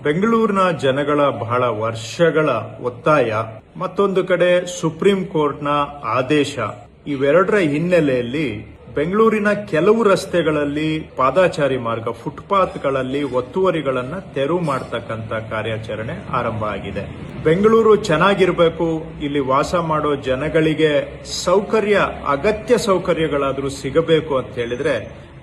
ಬೆಂಗಳೂರಿನ ಜನಗಳ ಬಹಳ ವರ್ಷಗಳ ಒತ್ತಾಯ, ಮತ್ತೊಂದು ಕಡೆ ಸುಪ್ರೀಂ ಕೋರ್ಟ್ನ ಆದೇಶ, ಇವೆರಡರ ಹಿನ್ನೆಲೆಯಲ್ಲಿ ಬೆಂಗಳೂರಿನ ಕೆಲವು ರಸ್ತೆಗಳಲ್ಲಿ ಪಾದಾಚಾರಿ ಮಾರ್ಗ, ಫುಟ್ಪಾತ್ಗಳಲ್ಲಿ ಒತ್ತುವರಿಗಳನ್ನು ತೆರವು ಮಾಡತಕ್ಕಂತ ಕಾರ್ಯಾಚರಣೆ ಆರಂಭ ಆಗಿದೆ. ಬೆಂಗಳೂರು ಚೆನ್ನಾಗಿರಬೇಕು, ಇಲ್ಲಿ ವಾಸ ಮಾಡೋ ಜನಗಳಿಗೆ ಅಗತ್ಯ ಸೌಕರ್ಯಗಳಾದರೂ ಸಿಗಬೇಕು ಅಂತ ಹೇಳಿದ್ರೆ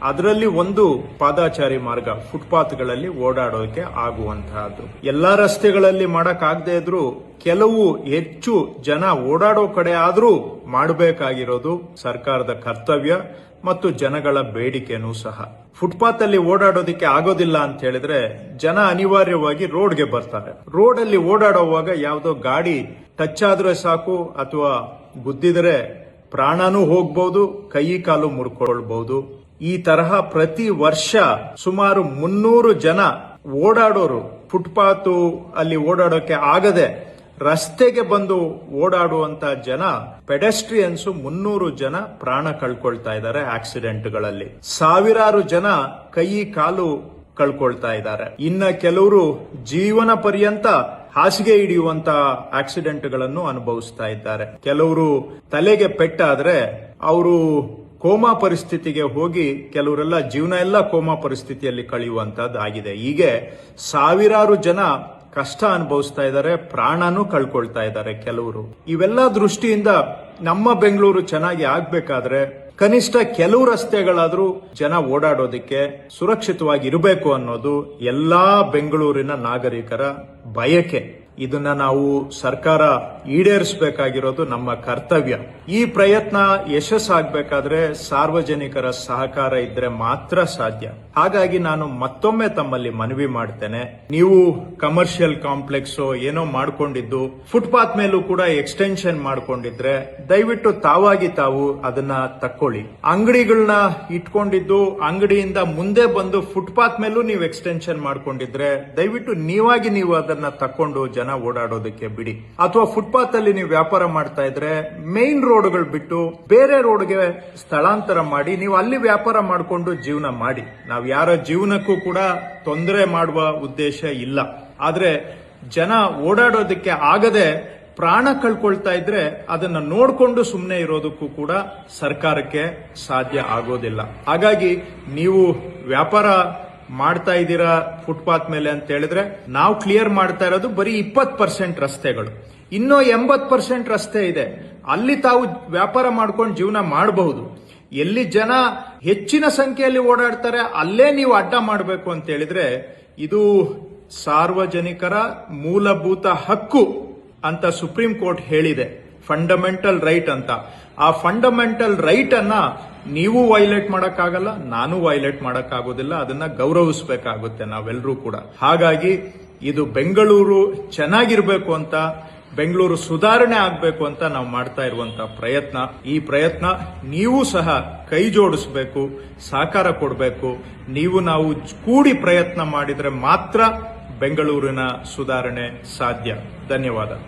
ಅದರಲ್ಲಿ ಒಂದು ಪಾದಾಚಾರಿ ಮಾರ್ಗ, ಫುಟ್ಪಾತ್ಗಳಲ್ಲಿ ಓಡಾಡೋಕೆ ಆಗುವಂತಹದ್ದು. ಎಲ್ಲಾ ರಸ್ತೆಗಳಲ್ಲಿ ಮಾಡಕ್ಕಾಗದೇ ಇದ್ರೂ ಕೆಲವು ಹೆಚ್ಚು ಜನ ಓಡಾಡೋ ಕಡೆ ಆದ್ರೂ ಮಾಡಬೇಕಾಗಿರೋದು ಸರ್ಕಾರದ ಕರ್ತವ್ಯ ಮತ್ತು ಜನಗಳ ಬೇಡಿಕೆನೂ ಸಹ. ಫುಟ್ಪಾತ್ ಅಲ್ಲಿ ಓಡಾಡೋದಕ್ಕೆ ಆಗೋದಿಲ್ಲ ಅಂತ ಹೇಳಿದ್ರೆ ಜನ ಅನಿವಾರ್ಯವಾಗಿ ರೋಡ್ಗೆ ಬರ್ತಾರೆ. ರೋಡ್ ಅಲ್ಲಿ ಓಡಾಡುವಾಗ ಯಾವುದೋ ಗಾಡಿ ಟಚ್ ಆದ್ರೆ ಸಾಕು, ಅಥವಾ ಗುದ್ದಿದ್ರೆ ಪ್ರಾಣನೂ ಹೋಗ್ಬಹುದು, ಕೈ ಕಾಲು ಮುರ್ಕೊಳ್ಬಹುದು. ಈ ತರಹ ಪ್ರತಿ ವರ್ಷ ಸುಮಾರು 300 ಜನ ಓಡಾಡೋರು ಫುಟ್ಪಾತ್ ಅಲ್ಲಿ ಓಡಾಡೋಕೆ ಆಗದೆ ರಸ್ತೆಗೆ ಬಂದು ಓಡಾಡುವಂತ ಜನ, ಪೆಡೆಸ್ಟ್ರಿಯನ್ಸ್ 300 ಜನ ಪ್ರಾಣ ಕಳ್ಕೊಳ್ತಾ ಇದ್ದಾರೆ ಆಕ್ಸಿಡೆಂಟ್ಗಳಲ್ಲಿ. ಸಾವಿರಾರು ಜನ ಕೈ ಕಾಲು ಕಳ್ಕೊಳ್ತಾ ಇದ್ದಾರೆ. ಇನ್ನ ಕೆಲವರು ಜೀವನ ಪರ್ಯಂತ ಹಾಸಿಗೆ ಹಿಡಿಯುವಂತ ಆಕ್ಸಿಡೆಂಟ್ಗಳನ್ನು ಅನುಭವಿಸ್ತಾ ಇದ್ದಾರೆ. ಕೆಲವರು ತಲೆಗೆ ಪೆಟ್ಟಾದ್ರೆ ಅವರು ಕೋಮಾ ಪರಿಸ್ಥಿತಿಗೆ ಹೋಗಿ ಕೆಲವರೆಲ್ಲ ಜೀವನ ಎಲ್ಲ ಕೋಮಾ ಪರಿಸ್ಥಿತಿಯಲ್ಲಿ ಕಳೆಯುವಂತದ್ದಾಗಿದೆ. ಹೀಗೆ ಸಾವಿರಾರು ಜನ ಕಷ್ಟ ಅನುಭವಿಸ್ತಾ ಇದ್ದಾರೆ, ಪ್ರಾಣನೂ ಕಳ್ಕೊಳ್ತಾ ಇದ್ದಾರೆ ಕೆಲವರು. ಇವೆಲ್ಲ ದೃಷ್ಟಿಯಿಂದ ನಮ್ಮ ಬೆಂಗಳೂರು ಚೆನ್ನಾಗಿ ಆಗ್ಬೇಕಾದ್ರೆ ಕನಿಷ್ಠ ಕೆಲವು ರಸ್ತೆಗಳಾದ್ರೂ ಜನ ಓಡಾಡೋದಕ್ಕೆ ಸುರಕ್ಷಿತವಾಗಿ ಇರಬೇಕು ಅನ್ನೋದು ಎಲ್ಲಾ ಬೆಂಗಳೂರಿನ ನಾಗರಿಕರ ಬಯಕೆ. ಇದನ್ನ ನಾವು ಸರ್ಕಾರ ಈಡೇರಿಸಬೇಕಾಗಿರೋದು ನಮ್ಮ ಕರ್ತವ್ಯ. ಈ ಪ್ರಯತ್ನ ಯಶಸ್ಸಾಗಬೇಕಾದ್ರೆ ಸಾರ್ವಜನಿಕರ ಸಹಕಾರ ಇದ್ರೆ ಮಾತ್ರ ಸಾಧ್ಯ. ಹಾಗಾಗಿ ನಾನು ಮತ್ತೊಮ್ಮೆ ತಮ್ಮಲ್ಲಿ ಮನವಿ ಮಾಡ್ತೇನೆ, ನೀವು ಕಮರ್ಷಿಯಲ್ ಕಾಂಪ್ಲೆಕ್ಸ್ ಏನೋ ಮಾಡ್ಕೊಂಡಿದ್ದು ಫುಟ್ಪಾತ್ ಮೇಲೂ ಕೂಡ ಎಕ್ಸ್ಟೆನ್ಷನ್ ಮಾಡ್ಕೊಂಡಿದ್ರೆ ದಯವಿಟ್ಟು ತಾವು ಅದನ್ನ ತಕ್ಕೊಳ್ಳಿ. ಅಂಗಡಿಗಳನ್ನ ಇಟ್ಕೊಂಡಿದ್ದು ಅಂಗಡಿಯಿಂದ ಮುಂದೆ ಬಂದು ಫುಟ್ಪಾತ್ ಮೇಲೂ ನೀವು ಎಕ್ಸ್ಟೆನ್ಷನ್ ಮಾಡ್ಕೊಂಡಿದ್ರೆ ದಯವಿಟ್ಟು ನೀವು ಅದನ್ನ ತಕ್ಕೊಂಡು ಜನ ಓಡಾಡೋದಕ್ಕೆ ಬಿಡಿ. ಅಥವಾ ಫುಟ್ಪಾತ್ ಅಲ್ಲಿ ನೀವು ವ್ಯಾಪಾರ ಮಾಡ್ತಾ ಇದ್ರೆ ಮೇನ್ ರೋಡ್ಗಳು ಬಿಟ್ಟು ಬೇರೆ ರೋಡ್ಗೆ ಸ್ಥಳಾಂತರ ಮಾಡಿ ನೀವು ಅಲ್ಲಿ ವ್ಯಾಪಾರ ಮಾಡಿಕೊಂಡು ಜೀವನ ಮಾಡಿ. ನಾವು ಯಾರ ಜೀವನಕ್ಕೂ ಕೂಡ ತೊಂದರೆ ಮಾಡುವ ಉದ್ದೇಶ ಇಲ್ಲ. ಆದ್ರೆ ಜನ ಓಡಾಡೋದಕ್ಕೆ ಆಗದೆ ಪ್ರಾಣ ಕಳ್ಕೊಳ್ತಾ ಇದ್ರೆ ಅದನ್ನ ನೋಡ್ಕೊಂಡು ಸುಮ್ಮನೆ ಇರೋದಕ್ಕೂ ಕೂಡ ಸರ್ಕಾರಕ್ಕೆ ಸಾಧ್ಯ ಆಗೋದಿಲ್ಲ. ಹಾಗಾಗಿ ನೀವು ವ್ಯಾಪಾರ ಮಾಡ್ತಾ ಇದ್ದೀರಾ ಫುಟ್ಪಾತ್ ಮೇಲೆ ಅಂತ ಹೇಳಿದ್ರೆ ನಾವು ಕ್ಲಿಯರ್ ಮಾಡ್ತಾ ಇರೋದು ಬರೀ 20% ರಸ್ತೆಗಳು. ಇನ್ನೂ 80% ರಸ್ತೆ ಇದೆ, ಅಲ್ಲಿ ತಾವು ವ್ಯಾಪಾರ ಮಾಡ್ಕೊಂಡು ಜೀವನ ಮಾಡಬಹುದು. ಎಲ್ಲಿ ಜನ ಹೆಚ್ಚಿನ ಸಂಖ್ಯೆಯಲ್ಲಿ ಓಡಾಡ್ತಾರೆ ಅಲ್ಲೇ ನೀವು ಅಡ್ಡ ಮಾಡಬೇಕು ಅಂತ ಹೇಳಿದ್ರೆ ಇದು ಸಾರ್ವಜನಿಕರ ಮೂಲಭೂತ ಹಕ್ಕು ಅಂತ ಸುಪ್ರೀಂ ಕೋರ್ಟ್ ಹೇಳಿದೆ, ಫಂಡಮೆಂಟಲ್ ರೈಟ್ ಅಂತ. ಆ ಫಂಡಮೆಂಟಲ್ ರೈಟ್ ಅನ್ನ ನೀವು ವೈಲೇಟ್ ಮಾಡಕ್ಕಾಗಲ್ಲ, ನಾನು ವೈಲೇಟ್ ಮಾಡಕ್ಕಾಗೋದಿಲ್ಲ. ಅದನ್ನ ಗೌರವಿಸಬೇಕಾಗುತ್ತೆ ನಾವೆಲ್ಲರೂ ಕೂಡ. ಹಾಗಾಗಿ ಇದು ಬೆಂಗಳೂರು ಚೆನ್ನಾಗಿರ್ಬೇಕು ಅಂತ, ಬೆಂಗಳೂರು ಸುಧಾರಣೆ ಆಗ್ಬೇಕು ಅಂತ ನಾವು ಮಾಡ್ತಾ ಇರುವಂತಹ ಪ್ರಯತ್ನ. ಈ ಪ್ರಯತ್ನ ನೀವು ಸಹ ಕೈ ಜೋಡಿಸಬೇಕು, ಸಹಕಾರ ಕೊಡಬೇಕು. ನಾವು ಕೂಡಿ ಪ್ರಯತ್ನ ಮಾಡಿದ್ರೆ ಮಾತ್ರ ಬೆಂಗಳೂರಿನ ಸುಧಾರಣೆ ಸಾಧ್ಯ. ಧನ್ಯವಾದ.